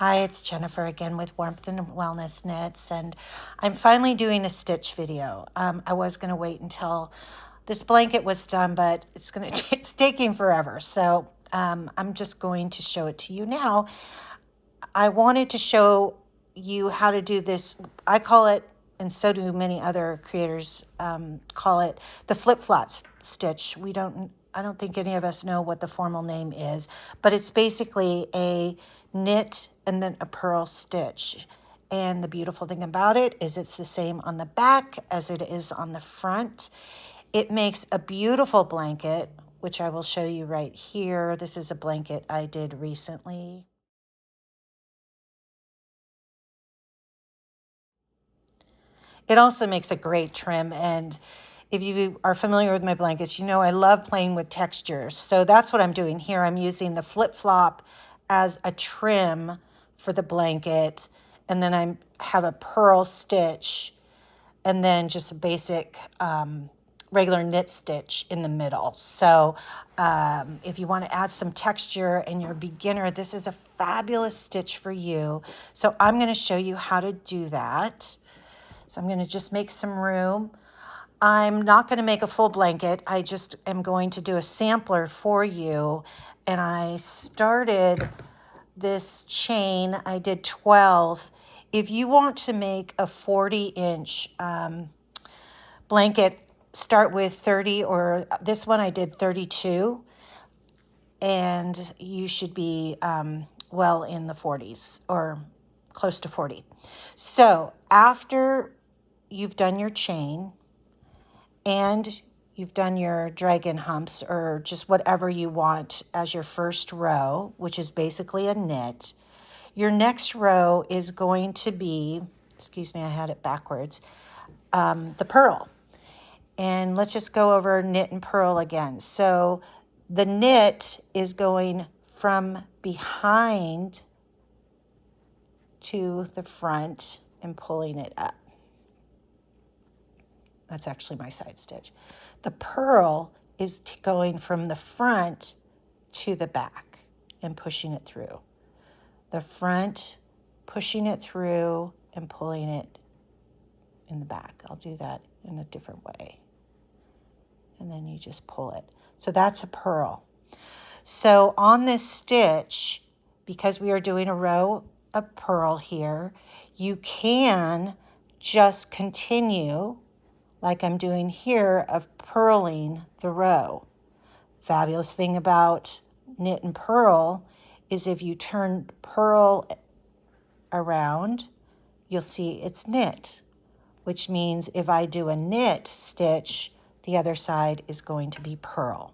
Hi, it's Jennifer again with Warmth and Wellness Knits, and I'm finally doing a stitch video. I was going to wait until this blanket was done, but it's taking forever. So I'm just going to show it to you now. I wanted to show you how to do this. I call it, and so do many other creators call it, the flip-flop stitch. I don't think any of us know what the formal name is, but it's basically a knit and then a purl stitch. And the beautiful thing about it is it's the same on the back as it is on the front. It makes a beautiful blanket, which I will show you right here. This is a blanket I did recently. It also makes a great trim, and if you are familiar with my blankets, you know I love playing with textures. So that's what I'm doing here. I'm using the flip-flop as a trim for the blanket, and then I have a purl stitch, and then just a basic regular knit stitch in the middle. So if you want to add some texture and you're a beginner, this is a fabulous stitch for you. So I'm going to show you how to do that. So I'm going to just make some room. I'm not going to make a full blanket. I just am going to do a sampler for you. And I started this chain. I did 12. If you want to make a 40-inch blanket, start with 30, or this one I did 32. And you should be well in the 40s or close to 40. So after you've done your chain and you've done your dragon humps or just whatever you want as your first row, which is basically a knit, your next row is going to be, excuse me, I had it backwards, the purl. And let's just go over knit and purl again. So the knit is going from behind to the front and pulling it up. That's actually my side stitch. The purl is going from the front to the back and pushing it through. The front, pushing it through and pulling it in the back. I'll do that in a different way. And then you just pull it. So that's a purl. So on this stitch, because we are doing a row of purl here, you can just continue like I'm doing here of purling the row. Fabulous thing about knit and purl is if you turn purl around, you'll see it's knit, which means if I do a knit stitch, the other side is going to be purl.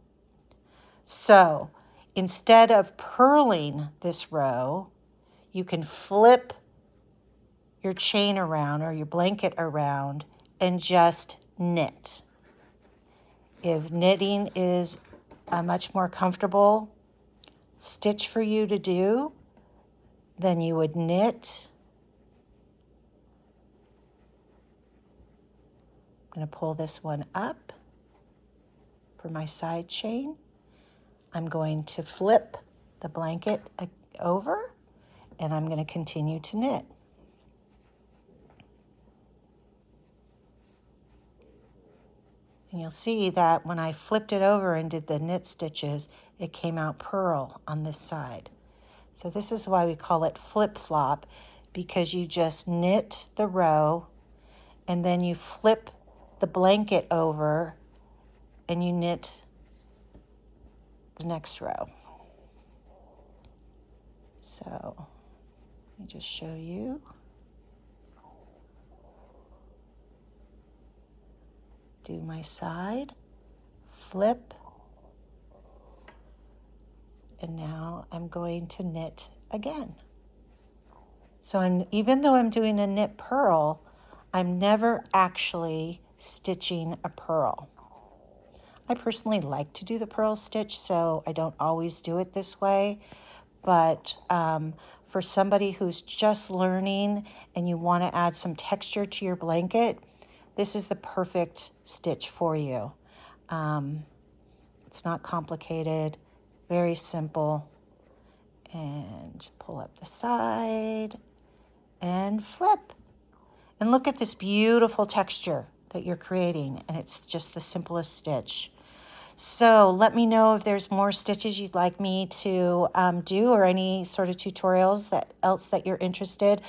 So instead of purling this row, you can flip your chain around or your blanket around and just knit. If knitting is a much more comfortable stitch for you to do, then you would knit. I'm going to pull this one up for my side chain. I'm going to flip the blanket over, and I'm going to continue to knit. And you'll see that when I flipped it over and did the knit stitches, it came out purl on this side. So this is why we call it flip-flop, because you just knit the row and then you flip the blanket over and you knit the next row. So let me just show you. Do my side, flip, and now I'm going to knit again. So even though I'm doing a knit purl, I'm never actually stitching a purl. I personally like to do the purl stitch, so I don't always do it this way. But for somebody who's just learning and you want to add some texture to your blanket, this is the perfect stitch for you. It's not complicated, very simple, and pull up the side and flip. And look at this beautiful texture that you're creating, and it's just the simplest stitch. So let me know if there's more stitches you'd like me to do, or any sort of tutorials else that you're interested.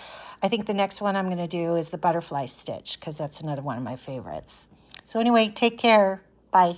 I think the next one I'm going to do is the butterfly stitch, because that's another one of my favorites. So anyway, take care. Bye.